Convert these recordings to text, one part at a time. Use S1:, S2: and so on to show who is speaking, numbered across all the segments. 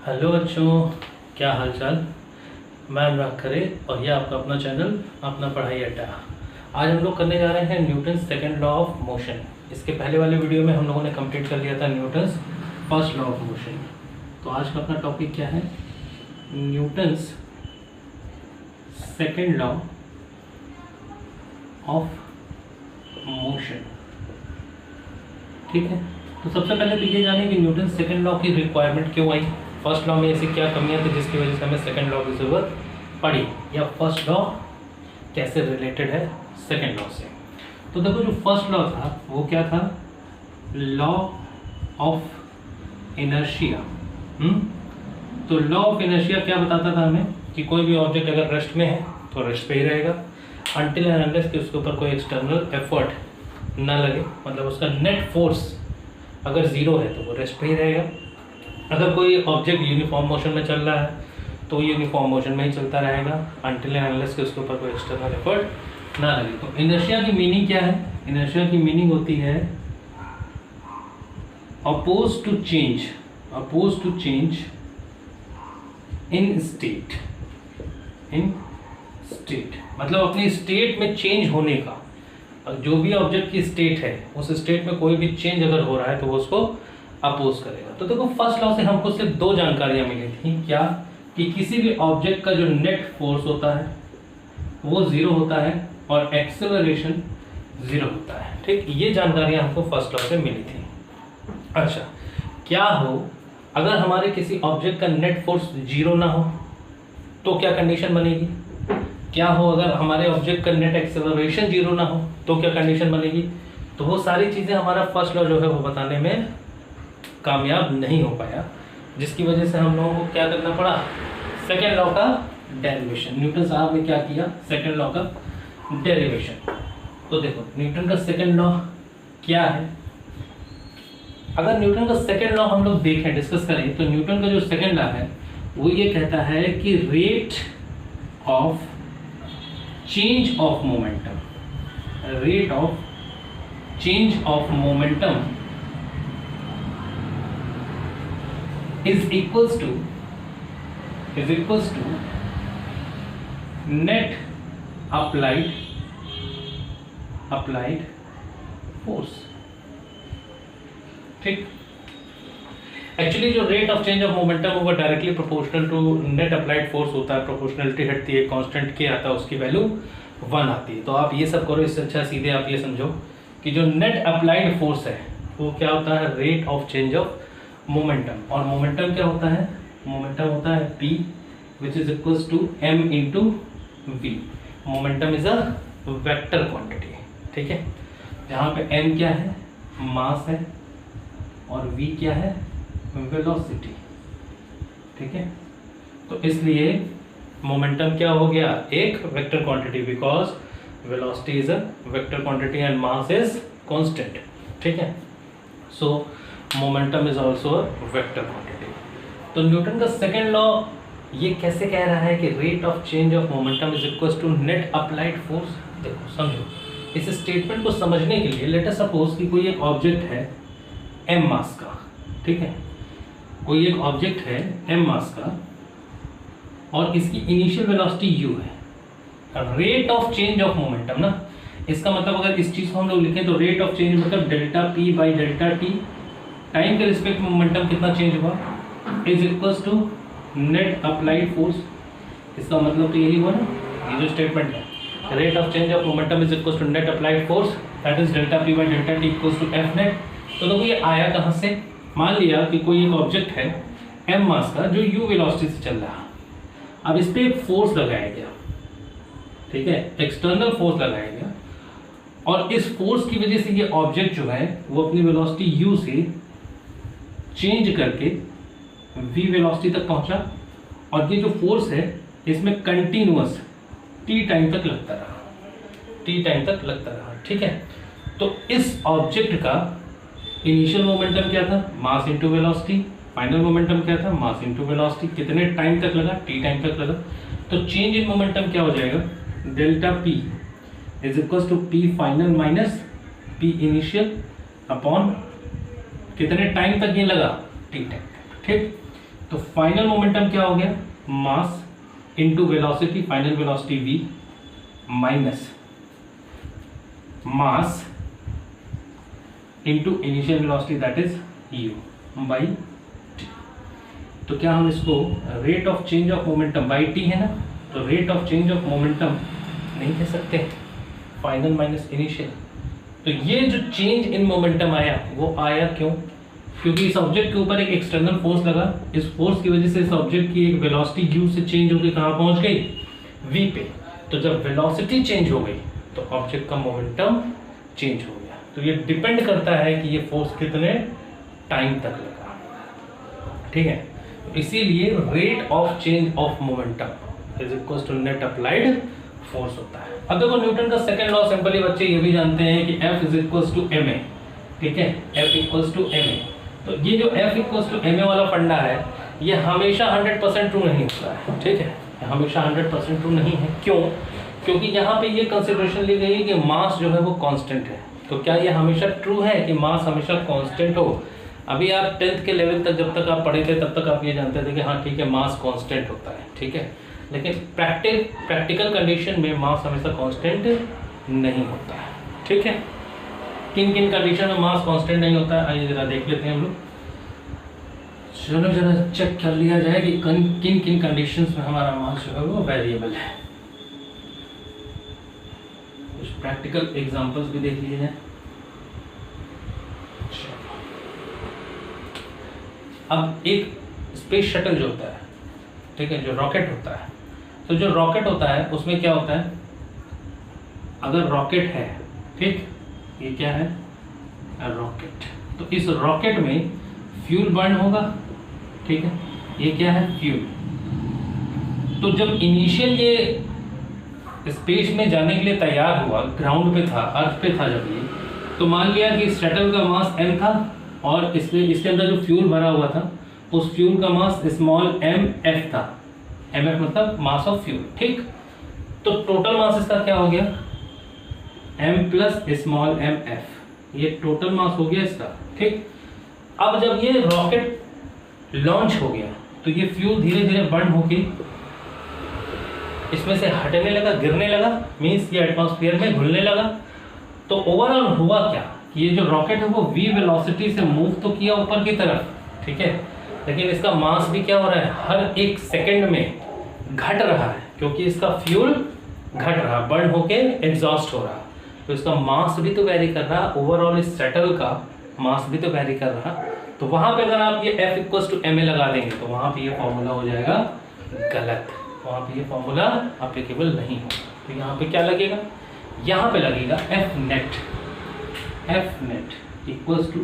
S1: Hello बच्चों, क्या हालचाल। मैं अनुराग खरे और ये आपका अपना चैनल अपना पढ़ाई अड्डा। आज हम लोग करने जा रहे हैं Newton second law of motion. इसके पहले वाले वीडियो में हम लोगों ने कंप्लीट कर लिया था Newton's first law of motion. तो आज का अपना टॉपिक क्या है? Newton's second law of motion. ठीक है, तो सबसे पहले तो ये जाने कि न्यूटन सेकंड लॉ की रिक्वायरमेंट क्यों आई। फर्स्ट लॉ में ऐसी क्या कमियां थी जिसकी वजह से हमें सेकंड लॉ की ज़रूरत पड़ी, या फर्स्ट लॉ कैसे रिलेटेड है सेकंड लॉ से। तो देखो, जो फर्स्ट लॉ था वो क्या था? Law of inertia. तो लॉ ऑफ इनर्शिया क्या बताता था हमें कि कोई भी ऑब्जेक्ट अगर रेस्ट में है तो रेस्ट पे ही रहेगा अनटिल एंड अनलेस कि उसके ऊपर कोई एक्सटर्नल एफर्ट ना लगे। मतलब उसका नेट फोर्स अगर ज़ीरो है तो वो रेस्ट पे ही रहेगा। अगर कोई ऑब्जेक्ट यूनिफॉर्म मोशन में चल रहा है तो वो यूनिफॉर्म मोशन में ही चलता रहेगा अनटिल एंड अनलेस कि उसके ऊपर कोई एक्सटर्नल एफर्ट ना लगे। तो इनर्शिया की मीनिंग क्या है? इनर्शिया की मीनिंग होती है oppose to change in state. मतलब अपनी स्टेट में चेंज होने का। जो भी ऑब्जेक्ट की स्टेट है उस स्टेट में कोई भी चेंज अगर हो रहा है तो वो उसको अपोज करेगा। तो देखो, फर्स्ट लॉ से हमको सिर्फ दो जानकारियां मिली थी। क्या? कि किसी भी ऑब्जेक्ट का जो नेट फोर्स होता है वो जीरो होता है और एक्सेलरेशन जीरो होता है। ठीक, ये जानकारियां हमको फर्स्ट लॉ से मिली थी। अच्छा, क्या हो अगर हमारे किसी ऑब्जेक्ट का नेट फोर्स जीरो ना हो तो क्या कंडीशन बनेगी? क्या हो अगर हमारे ऑब्जेक्ट का नेट एक्सेलरेशन जीरो ना हो तो क्या कंडीशन बनेगी? तो वो सारी चीज़ें हमारा फर्स्ट लॉ जो है वो बताने में कामयाब नहीं हो पाया, जिसकी वजह से हम लोगों को क्या करना पड़ा? सेकेंड लॉ का डेरिवेशन। न्यूटन साहब ने क्या किया? सेकेंड लॉ का डेरिवेशन। तो देखो, न्यूटन का सेकेंड लॉ क्या है? अगर न्यूटन का सेकेंड लॉ हम लोग देखें, डिस्कस करें, तो न्यूटन का जो सेकेंड लॉ है वो ये कहता है कि rate of change of momentum is equals to net applied force। ठीक, एक्चुअली जो rate of change of momentum होगा directly proportional to net applied force होता है। प्रोपोर्शनलिटी हटती है, कांस्टेंट के आता है, उसकी वैल्यू 1 आती है। तो आप ये सब करो, इससे अच्छा सीधे आप ये समझो कि जो नेट अप्लाइड फोर्स है वो क्या होता है? Rate of change of momentum. और मोमेंटम क्या होता है? मोमेंटम होता है P which is equals to m into v. Momentum is a vector quantity. ठीक है, जहाँ पे m क्या है? मास है, और v क्या है? वेलोसिटी। ठीक है, तो इसलिए मोमेंटम क्या हो गया? एक vector quantity, because velocity is a vector quantity and mass is constant. ठीक है, so momentum is also a vector quantity. तो न्यूटन का सेकेंड लॉ ये कैसे कह रहा है कि rate of change of momentum is equal to net applied force? देखो समझो, इस स्टेटमेंट को समझने के लिए लेट अस सपोज कि कोई एक ऑब्जेक्ट है m मास का। ठीक है, कोई एक ऑब्जेक्ट है m मास का और इसकी इनिशियल वेलोसिटी u है। Rate of change of momentum ना, इसका मतलब अगर इस चीज को हम लोग लिखें तो रेट ऑफ चेंज मतलब delta p by delta t, time के रिस्पेक्ट में मोमेंटम कितना चेंज हुआ, is equals to net applied force. इसका मतलब तो यही हुआ ना, ये जो स्टेटमेंट है, rate of change of momentum is equals to net applied force, that is delta p by delta t equals to f net. तो देखो ये आया कहाँ से? मान लिया कि कोई एक ऑब्जेक्ट है m मास का जो u वेलोसिटी से चल रहा है। अब इस पे एक फोर्स लगाया गया, ठीक है, एक्सटर्नल फोर्स लगाया गया, और इस फोर्स की वजह से ये ऑब्जेक्ट जो है वो अपनी वेलोसिटी u से चेंज करके v वेलोसिटी तक पहुंचा, और ये जो फोर्स है इसमें कंटिन्यूअस t टाइम तक लगता रहा। ठीक है, तो इस ऑब्जेक्ट का इनिशियल मोमेंटम क्या था? मास इनटू वेलोसिटी। फाइनल मोमेंटम क्या था? मास इनटू वेलोसिटी। कितने टाइम तक लगा? t टाइम तक लगा। तो चेंज इन मोमेंटम क्या हो जाएगा? Delta p is equal to p final minus p initial upon कितने टाइम तक ये लगा? t time. ठीक, तो फाइनल मोमेंटम क्या हो गया, mass into velocity, final velocity v minus mass into initial velocity that is u by t। तो क्या हम इसको rate of change of momentum by t है ना, तो rate of change of momentum नहीं कह सकते, फाइनल माइनस इनिशियल। तो ये जो चेंज इन मोमेंटम आया वो आया क्यों, क्योंकि इस ऑब्जेक्ट के ऊपर एक एक्सटर्नल फोर्स लगा, इस फोर्स की वजह से इस ऑब्जेक्ट की एक वेलोसिटी u से चेंज होकर कहाँ पहुंच गई, v पे। तो जब वेलोसिटी चेंज हो गई तो ऑब्जेक्ट का मोमेंटम चेंज हो गया। तो ये डिपेंड करता है कि ये फोर्स कितने टाइम तक लगा, ठीक है। तो इसीलिए rate of change of momentum is equal to net applied force होता है। अब देखो न्यूटन का सेकंड लॉ सिंपली बच्चे ये भी जानते हैं कि F is equal to ma, ठीक है, F इक्वल टू ma। तो ये जो F इक्वल टू ma वाला फंडा है ये हमेशा 100% ट्रू नहीं होता है, ठीक है, हमेशा 100% ट्रू नहीं है। क्यों, क्योंकि यहाँ पे ये कंसिडरेशन ली गई है कि मास जो है वो कांस्टेंट है। तो क्या ये हमेशा ट्रू है कि मास हमेशा कांस्टेंट हो। अभी आप 10th के लेवल तक जब तक आप पढ़े थे तब तक आप ये जानते थे कि हाँ ठीक है मास कांस्टेंट होता है, ठीक है, लेकिन प्रैक्टिकल कंडीशन में मास हमेशा कांस्टेंट नहीं होता है, ठीक है। किन किन कंडीशन में मास कांस्टेंट नहीं होता है आइए जरा देख लेते हैं हम लोग। चलो जरा चेक कर लिया जाए कि किन किन कंडीशंस में हमारा मास जो है वो वेरिएबल है। कुछ प्रैक्टिकल एग्जांपल्स भी देख लिए जाए। अब एक स्पेस शटल जो होता है, ठीक है, जो रॉकेट होता है, तो जो रॉकेट होता है उसमें क्या होता है, अगर रॉकेट है, ठीक, ये क्या है रॉकेट, तो इस रॉकेट में फ्यूल बर्न होगा, ठीक है, ये क्या है फ्यूल। तो जब इनिशियल ये स्पेस में जाने के लिए तैयार हुआ, ग्राउंड पे था, अर्थ पे था जब ये, तो मान लिया कि शटल का मास m था और इसके अंदर जो फ्यूल भरा हुआ था उस फ्यूल का मास स्मॉल mf था, mf मतलब मास ऑफ फ्यूल, ठीक। तो टोटल मास इसका क्या हो गया m प्लस स्मॉल mf, ये टोटल मास हो गया इसका, ठीक। अब जब ये रॉकेट लॉन्च हो गया तो ये फ्यूल धीरे धीरे बर्न होके इसमें से हटने लगा, गिरने लगा, मीन्स ये एटमॉस्फेयर में घुलने लगा। तो ओवरऑल हुआ क्या कि ये जो रॉकेट है वो v वेलोसिटी से मूव तो किया ऊपर की तरफ, ठीक है, लेकिन इसका मास भी क्या हो रहा है, हर एक सेकंड में घट रहा है, क्योंकि इसका फ्यूल घट रहा, बर्न होके एग्जॉस्ट हो रहा, तो इसका मास भी तो वैरी कर रहा, ओवरऑल इस शटल का मास भी तो वैरी कर रहा। तो वहां पे अगर आप ये F इक्वल्स टू ma लगा देंगे तो वहां पे ये फॉर्मूला हो जाएगा गलत, वहां पे ये फॉर्मूला अप्लीकेबल नहीं होगा। तो यहाँ पे क्या लगेगा, यहाँ पे लगेगा F net equals to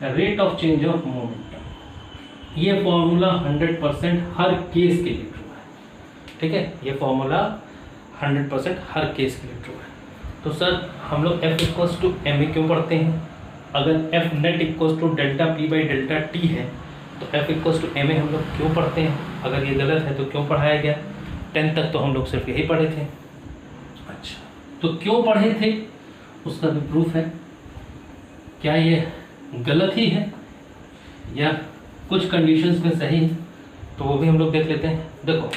S1: rate of change of momentum. ये फॉर्मूला 100% हर केस के लिए ट्रू है, ठीक है, ये फॉर्मूला 100% हर केस के लिए ट्रू है। तो सर हम लोग F इक्वल्स टू ma क्यों पढ़ते हैं, अगर F net equals to delta P by delta T है तो F इक्वल्स टू ma हम लोग क्यों पढ़ते हैं, अगर ये गलत है तो क्यों पढ़ाया गया। 10th तक तो हम लोग सिर्फ यही पढ़े थे। अच्छा, तो क्यों पढ़े थे उसका भी प्रूफ है, क्या ये गलत ही है या कुछ कंडीशंस में सही है, तो वो भी हम लोग देख लेते हैं। देखो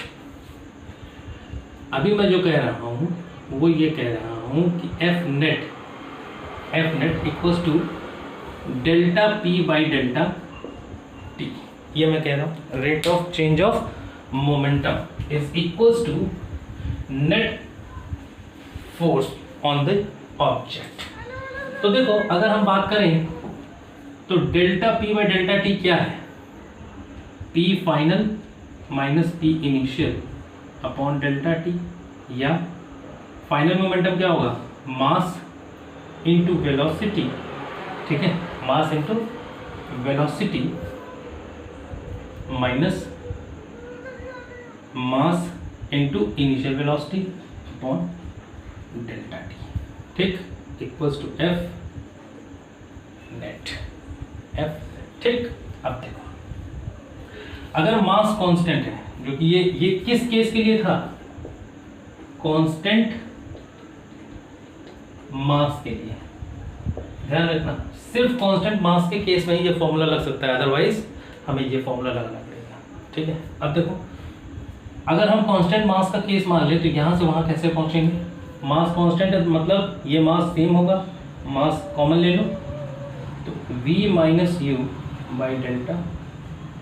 S1: अभी मैं जो कह रहा हूँ वो ये कह रहा हूँ कि F net equals to delta P by delta T, ये मैं कह रहा हूँ rate of change of momentum is equals to net force on the object. तो देखो अगर हम बात करें तो delta P by delta T क्या है, P final minus P initial upon delta T, या फाइनल मोमेंटम क्या होगा, मास इनटू वेलोसिटी, ठीक है, mass into velocity minus mass into initial velocity upon delta T, ठीक, इक्वल्स टू F नेट, ठीक। अब देखो अगर मास कांस्टेंट है, जो कि ये किस केस के लिए था, कांस्टेंट मास के लिए, ध्यान रखना सिर्फ कांस्टेंट मास के केस में ही ये फॉर्मूला लग सकता है, अदरवाइज हमें ये फॉर्मूला लगाना पड़ेगा। ठीक है। अब देखो, अगर हम कांस्टेंट मास का केस मान ले तो यहाँ से वहाँ कैसे पहुँचेंगे? मास कांस्टेंट है मतलब ये मास सेम होगा, मास कॉमन ले लो, तो v minus U by delta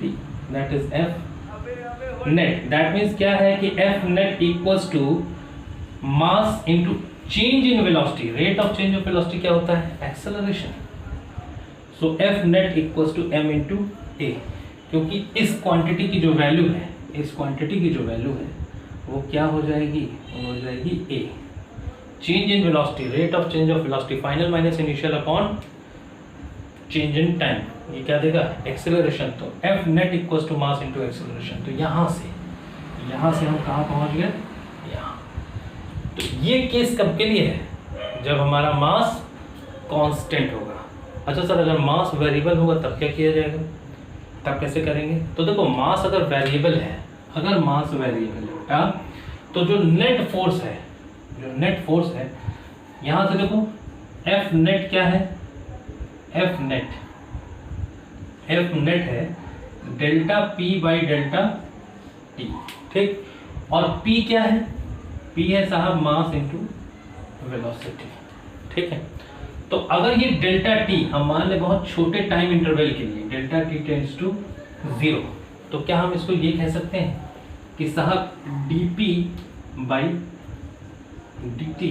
S1: T that is F net. That means क्या है कि F net equals to mass into change in velocity. Rate of change of velocity क्या होता है? Acceleration. So F net equals to M into A, क्योंकि इस quantity की जो वैल्यू है, इस क्वांटिटी की जो वैल्यू है वो क्या हो जाएगी? वो हो जाएगी A, change in velocity, rate of change of velocity final minus initial upon change in time, ये क्या देगा? एक्सेलरेशन। तो F net equals to mass into acceleration. तो यहाँ से हम कहाँ पहुँच गए? यहाँ। तो ये केस कब के लिए है? जब हमारा मास कांस्टेंट होगा। अच्छा सर, अगर मास वेरिएबल होगा तब क्या किया जाएगा? तब कैसे करेंगे? तो देखो, मास अगर वेरिएबल है, अगर मास वेरिएबल है तो जो नेट फोर्स है, यहाँ से देखो एफ नेट क्या है? एफ नेट है delta P by delta T, ठीक। और पी क्या है? पी है साहब मास इंटू वेलोसिटी, ठीक है। तो अगर ये डेल्टा टी हम मान ले बहुत छोटे टाइम इंटरवल के लिए, डेल्टा टी टेंड्स टू 0, तो क्या हम इसको ये कह सकते हैं कि साहब dp by dt,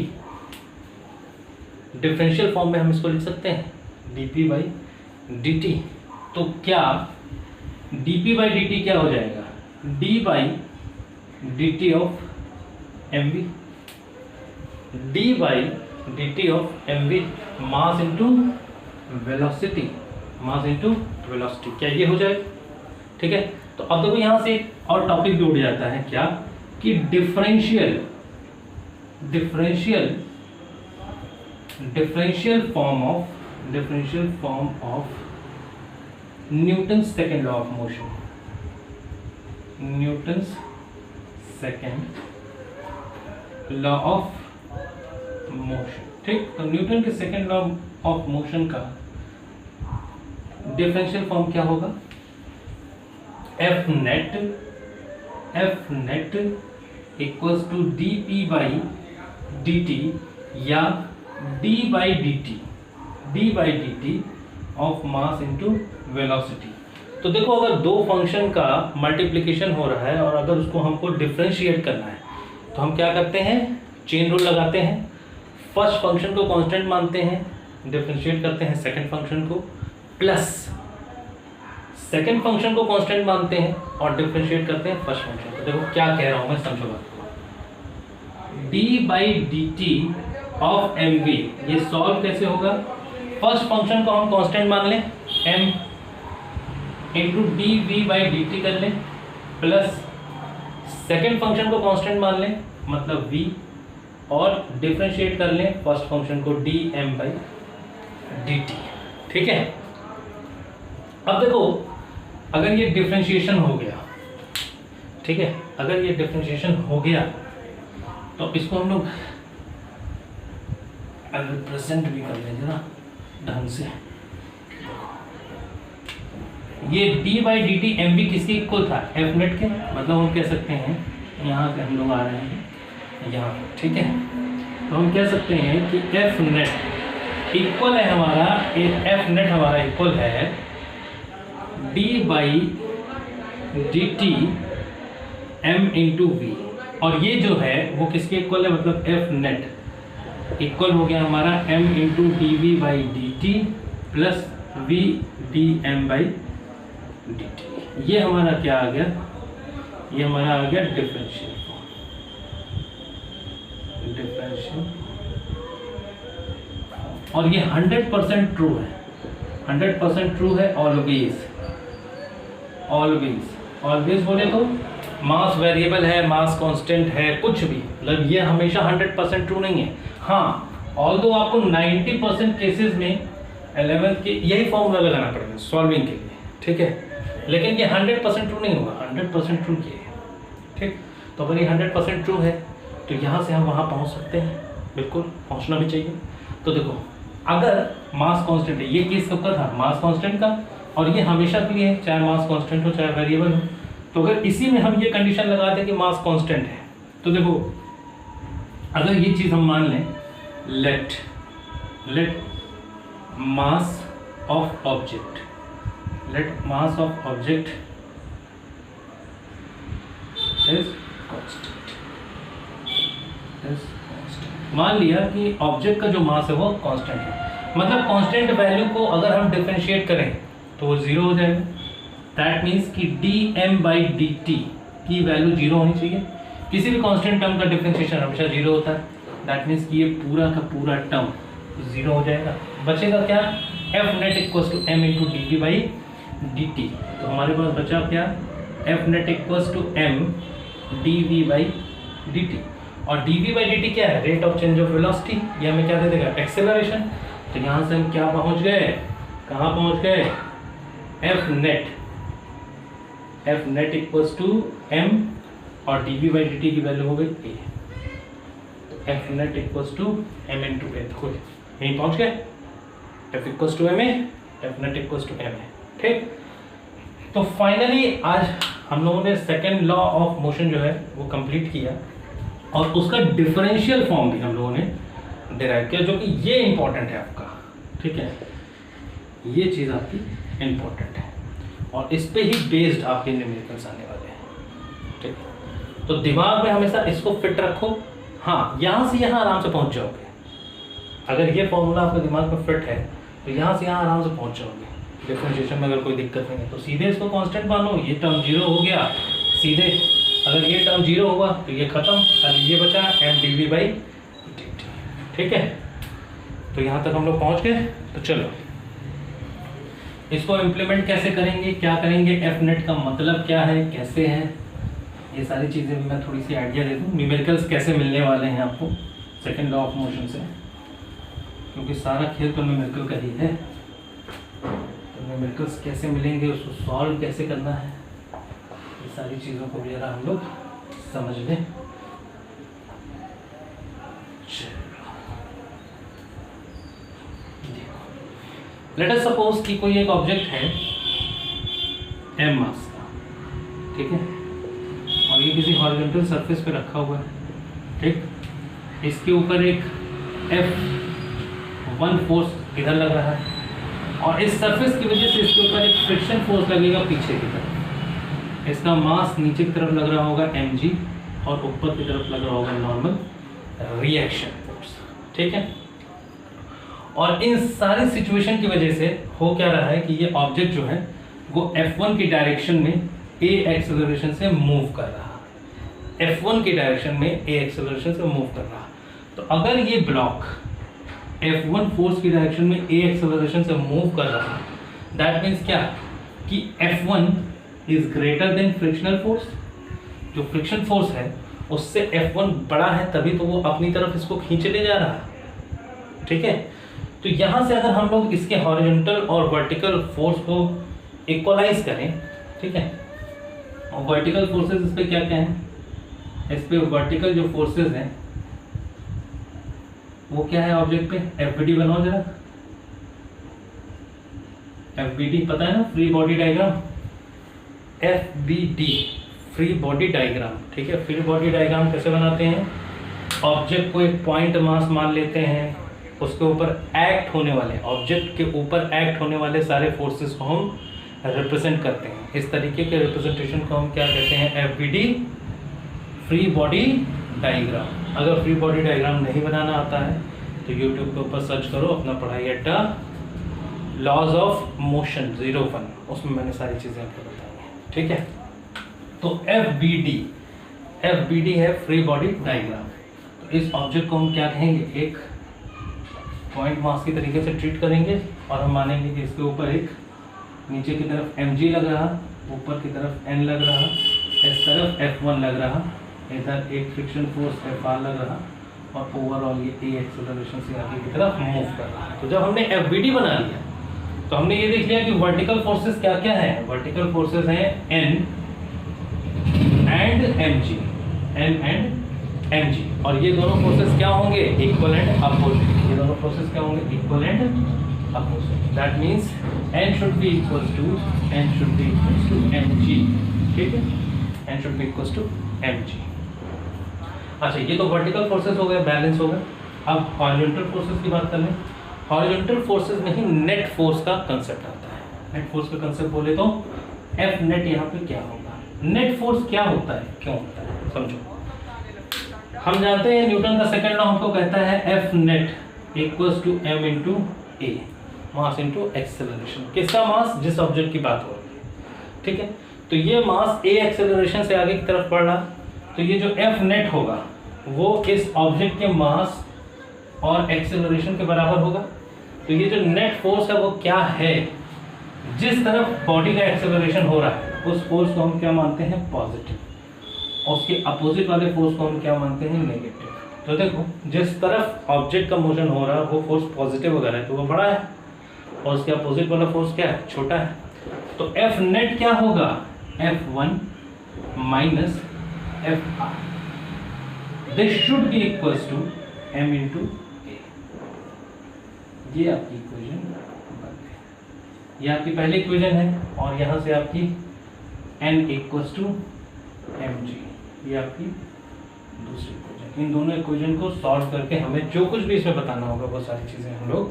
S1: differential form में हम इसको लिख सकते हैं dp बाई dt। तो क्या dp बाई dt क्या हो जाएगा? d by dt of mv, d by dt of mv, mass into velocity, mass into velocity, क्या ये हो जाएगा? ठीक है। तो अब देखो यहाँ से एक और टॉपिक भी उड़ जाता है, क्या कि differential form of Newton's second law of motion, Newton's second law of motion, ठीक। तो न्यूटन के सेकेंड लॉ ऑफ मोशन का डिफरेंशियल फॉर्म क्या होगा? F net equals to D P by D T या D by D T of mass into velocity. तो देखो, अगर दो फंक्शन का मल्टीप्लिकेशन हो रहा है और अगर उसको हमको डिफरेंशिएट करना है तो हम क्या करते हैं? चेन रूल लगाते हैं। फर्स्ट फंक्शन को कांस्टेंट मानते हैं, डिफरेंशिएट करते हैं सेकंड फंक्शन को, प्लस सेकंड फंक्शन को कांस्टेंट मानते हैं और डिफरेंशिएट करते हैं फर्स्ट फंक्शन को। देखो क्या कह रहा हूं मैं, समझो बात को। d by D T of M V, ये सॉल्व कैसे होगा? फर्स्ट फंक्शन को हम कांस्टेंट मान लें m into d v by D t कर लें, प्लस सेकेंड फंक्शन को कांस्टेंट मान लें मतलब v, और डिफरेंशिएट कर लें फर्स्ट फंक्शन को d m by D t, ठीक है। अब देखो, अगर ये डिफरेंशिएशन हो गया, ठीक है, अगर ये डिफरेंशिएशन हो गया तो इसको हम लोग रिप्रेजेंट भी कर लेंगे ना ढंग से। ये d by D t m v किसके इक्वल था? एफ नेट के, मतलब हम कह सकते हैं, यहाँ से हम लोग आ रहे हैं यहाँ, ठीक है। तो हम कह सकते हैं कि एफ नेट इक्वल है हमारा, एफ नेट हमारा इक्वल है d by D t m into v, और ये जो है वो किसके इक्वल है? मतलब एफ नेट इक्वल हो गया हमारा m into d v by D t plus v d m by D t. ये हमारा क्या आ गया? ये हमारा आ गया डिफरेंशियल और ये 100% ट्रू है, 100% ट्रू है। ऑलवेज बोले तो मास वेरिएबल है, मास कांस्टेंट है, कुछ भी, मतलब ये हमेशा 100% ट्रू नहीं है। हाँ, ऑल्दो आपको 90% केसेस में 11th के यही फॉर्मूला लगाना पड़ेगा सॉल्विंग के लिए, ठीक है, लेकिन ये 100% ट्रू नहीं होगा, 100% ट्रू ये है, ठीक। तो अगर ये 100% ट्रू है तो यहाँ से हम वहाँ पहुँच सकते हैं, बिल्कुल पहुँचना भी चाहिए। तो देखो, अगर मास कांस्टेंट है, ये केस कब का था? मास कांस्टेंट का, और ये हमेशा के लिए है, चाहे मास कांस्टेंट हो चाहे वेरिएबल हो। तो अगर इसी में हम ये कंडीशन लगाते कि मास कांस्टेंट है, तो देखो अगर ये चीज हम मान लें, let mass of object, let mass of object is constant, मान लिया कि ऑब्जेक्ट का जो मास है वो कांस्टेंट है, मतलब कांस्टेंट वैल्यू को अगर हम डिफरेंशिएट करें तो वो जीरो हो जाएगा। दैट मीन्स कि dm/dt की वैल्यू जीरो होनी चाहिए। किसी भी कांस्टेंट टर्म का डिफरेंशिएशन हमेशा जीरो होता है। दैट मीन्स कि ये पूरा का पूरा टर्म जीरो हो जाएगा। बचेगा क्या, f net equals to m into dv/dt। तो हमारे पास बचा क्या, f net equals to m dv/dt। और dv/dt क्या है, rate of change of velocity. ये हमें क्या दे देगा, एक्सेलरेशन। तो यहाँ से हम क्या पहुँच गए, कहाँ पहुँच गए, f net equals to m और dv/dt की वैल्यू हो गई a। तो F net equals to m into a, देखो यहीं पहुँच गए, f equals to m a, f net equals to m a। ठीक, तो फाइनली आज हम लोगों ने सेकेंड लॉ ऑफ मोशन जो है वो कंप्लीट किया और उसका डिफरेंशियल फॉर्म भी हम लोगों ने डिराइव किया, जो कि ये इंपॉर्टेंट है आपका। ठीक है, ये चीज़ आपकी इंपॉर्टेंट है और इस पे ही बेस्ड आपके न्यूमेरिकल्स आने वाले हैं। ठीक, तो दिमाग में हमेशा इसको फिट रखो। हाँ, यहाँ से यहाँ आराम से पहुँच जाओगे। अगर ये फॉर्मूला आपके दिमाग में फिट है तो यहाँ से यहाँ आराम से पहुँच जाओगे। डिफरेंशिएशन में अगर कोई दिक्कत नहीं है तो सीधे इसको कांस्टेंट मानो, ये टर्म जीरो हो गया, सीधे अगर ये टर्म जीरो हुआ तो ये खत्म, खाली ये बचा m dv/dt। ठीक है, तो यहाँ तक हम लोग पहुँच गए। तो चलो इसको इम्प्लीमेंट कैसे करेंगे, क्या करेंगे, एफ नेट का मतलब क्या है, कैसे है, ये सारी चीज़ें भी मैं थोड़ी सी आइडिया दे दूँ। न्यूमेरिकल्स कैसे मिलने वाले हैं आपको सेकेंड लॉ ऑफ मोशन से, क्योंकि सारा खेल तो न्यूमेरिकल का ही है। तो न्यूमेरिकल्स कैसे मिलेंगे, उसको सॉल्व कैसे करना है, ये सारी चीज़ों को भी जरा हम लोग समझ लें। लेट अस सपोज कि कोई एक ऑब्जेक्ट है m मास का, ठीक है, और ये किसी हॉरिजॉन्टल सरफेस पे रखा हुआ है। ठीक, इसके ऊपर एक F1 फोर्स इधर लग रहा है और इस सरफेस की वजह से इसके ऊपर एक फ्रिक्शन फोर्स लगेगा पीछे की तरफ। इसका मास नीचे की तरफ लग रहा होगा mg और ऊपर की तरफ लग रहा होगा नॉर्मल रिएक्शन फोर्स। ठीक है, और इन सारी सिचुएशन की वजह से हो क्या रहा है कि ये ऑब्जेक्ट जो है वो F1 की डायरेक्शन में a एक्सेलरेशन से मूव कर रहा है, F1 की डायरेक्शन में a एक्सेलरेशन से मूव कर रहा है। तो अगर ये ब्लॉक F1 फोर्स की डायरेक्शन में a एक्सेलरेशन से मूव कर रहा है, दैट मीन्स क्या कि F1 is greater than frictional force. जो फ्रिक्शन फोर्स है उससे F1 बड़ा है, तभी तो वो अपनी तरफ इसको खींचने जा रहा है। ठीक है, तो यहाँ से अगर हम लोग इसके हॉरिजॉन्टल और वर्टिकल फोर्स को इक्वलाइज करें, ठीक है, और वर्टिकल फोर्सेस इस पे क्या क्या हैं, इस पे वर्टिकल जो फोर्सेस हैं वो क्या है ऑब्जेक्ट पे, FBD बनाओ जरा, FBD पता है ना, free body diagram, FBD free body diagram. ठीक है, फ्री बॉडी डायग्राम कैसे बनाते हैं, ऑब्जेक्ट को एक पॉइंट मास मान लेते हैं, उसके ऊपर एक्ट होने वाले, ऑब्जेक्ट के ऊपर एक्ट होने वाले सारे फोर्सेस को हम रिप्रेजेंट करते हैं। इस तरीके के रिप्रेजेंटेशन को हम क्या कहते हैं, FBD फ्री बॉडी डायग्राम। अगर फ्री बॉडी डायग्राम नहीं बनाना आता है तो यूट्यूब के ऊपर सर्च करो अपना पढ़ाई अड्डा लॉज ऑफ मोशन 01, उसमें मैंने सारी चीज़ें आपको बताई हैं। ठीक है, तो FBD है फ्री बॉडी डायग्राम। तो इस ऑब्जेक्ट को हम क्या कहेंगे, एक पॉइंट मास की तरीके से ट्रीट करेंगे और हम मानेंगे कि इसके ऊपर एक नीचे की तरफ mg लग रहा, ऊपर की तरफ n लग रहा, इस तरफ F1 लग रहा, इधर एक फ्रिक्शन फोर्स Fr लग रहा और ओवरऑल ये a एक्सेलरेशन से आगे की तरफ मूव कर रहा है। तो जब हमने FBD बना लिया तो हमने ये देख लिया कि वर्टिकल फोर्सेस क्या क्या है, वर्टिकल फोर्सेस हैं n एंड mg, और ये दोनों फोर्सेस क्या होंगे, इक्वल एंड अपोजिट। ये दोनों फोर्सेस क्या होंगे, equal and opposite. That means n should be equal to mg। ठीक है, n should be equals to mg। अच्छा, ये तो वर्टिकल फोर्सेस हो गए, बैलेंस हो गए। अब हॉरिजॉन्टल फोर्सेस की बात कर लें। हॉरिजॉन्टल फोर्सेस में ही नेट फोर्स का कंसेप्ट आता है। नेट फोर्स का कंसेप्ट बोले तो एफ नेट यहाँ पे क्या होगा। नेट फोर्स क्या होता है, क्यों होता है, समझो। हम जानते हैं न्यूटन का सेकंड लॉ हमको कहता है f net equals to M into a, mass into acceleration. किसका मास, जिस ऑब्जेक्ट की बात हो रही है, ठीक है। तो ये मास ए एक्सेलरेशन से आगे की तरफ बढ़ रहा, तो ये जो एफ नेट होगा वो इस ऑब्जेक्ट के मास और एक्सेलरेशन के बराबर होगा। तो ये जो नेट फोर्स है वो क्या है, जिस तरफ बॉडी का एक्सेलरेशन हो रहा है उस फोर्स को हम क्या मानते हैं, पॉजिटिव, और उसके अपोजिट वाले फोर्स को हम क्या मानते हैं, नेगेटिव। तो देखो, जिस तरफ ऑब्जेक्ट का मोशन हो रहा है वो फोर्स पॉजिटिव वगैरह है तो वो बड़ा है, और उसके अपोजिट वाला फोर्स क्या है, छोटा है। तो एफ नेट क्या होगा, F1 minus F R, this should be equals to m into A. ये आपकी इक्वेशन बन गई। ये आपकी पहली इक्वेशन है, और यहाँ से आपकी n इक्वल्स टू mg, ये आपकी दूसरी इक्वेशन। इन दोनों इक्वेशन को सॉल्व करके हमें जो कुछ भी इसमें बताना होगा वो सारी चीज़ें हम लोग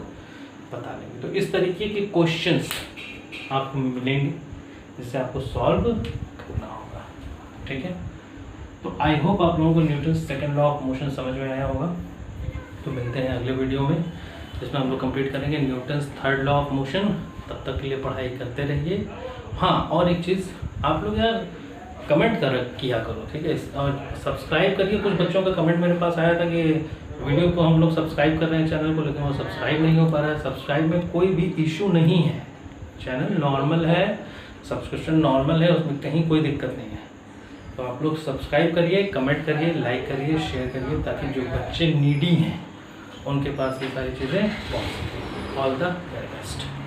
S1: बता लेंगे। तो इस तरीके के क्वेश्चंस आपको मिलेंगे जिससे आपको सॉल्व करना होगा, ठीक है। तो आई होप आप लोगों को Newton second law of motion समझ में आया होगा। तो मिलते हैं अगले वीडियो में, जिसमें हम लोग कंप्लीट करेंगे Newton third law of motion. तब तक के लिए पढ़ाई करते रहिए। हाँ, और एक चीज़, आप लोग यार कमेंट किया करो, ठीक है, और सब्सक्राइब करिए। कुछ बच्चों का कमेंट मेरे पास आया था कि वीडियो को हम लोग सब्सक्राइब कर रहे हैं चैनल को, लेकिन वो सब्सक्राइब नहीं हो पा रहा है। सब्सक्राइब में कोई भी इशू नहीं है, चैनल नॉर्मल है, सब्सक्रिप्शन नॉर्मल है, उसमें कहीं कोई दिक्कत नहीं है। तो आप लोग सब्सक्राइब करिए, कमेंट करिए, लाइक करिए, शेयर करिए, ताकि जो बच्चे नीडी हैं उनके पास ये सारी चीज़ें पहुँच सकें। All the very best.